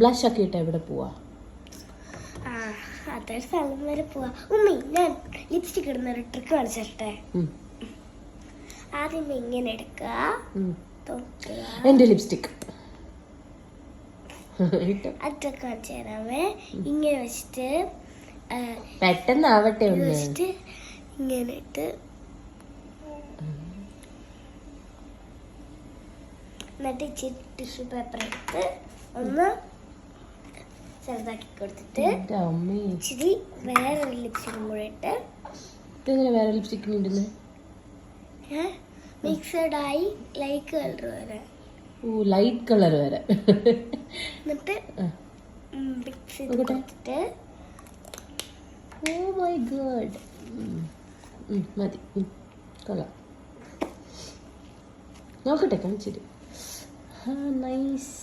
Blush ഒക്കെ ഇട്ട് എവിടെ പോവാ? അതൊരു സ്ഥലം വരെ പോവാ. ഉമ്മി, ഞാൻ ലിപ്സ്റ്റിക് ഇടുന്ന ഒരു ട്രിക്ക് കാണിച്ചിട്ടെ. ആദ്യം ഇങ്ങനെ എടുക്കുക, എന്റെ ലിപ്സ്റ്റിക് അതൊക്കെ കാണിച്ചു തരാമേ. ഇങ്ങനെ വെച്ചിട്ട് പെട്ടെന്നാവട്ടെ വെച്ചിട്ട് ഇങ്ങനെ ഇട്ട് എന്നിട്ട് ഇച്ചിരി ടിഷ്യൂ പേപ്പർ എടുത്ത് ഒന്ന് ചെറുതാക്കി കൊടുത്തിട്ട് ഇച്ചിരി വേറെ ലിപ്സ്റ്റിക്കും കൂടെ ഇട്ട് വേറെ ലിപ്സ്റ്റിക് ഇടുന്നത് മിക്സഡ് ആയി ലൈറ്റ് കളർ വരെ. ലൈറ്റ് കളർ വരെ എന്നിട്ട് മിക്സ് ചെയ്ത് കൊടുത്തിട്ട് ഓ മൈ ഗോഡ് മതി. കൊള്ളാം. നോക്കട്ടെ കാണിച്ചിട്ട്. നൈസ്.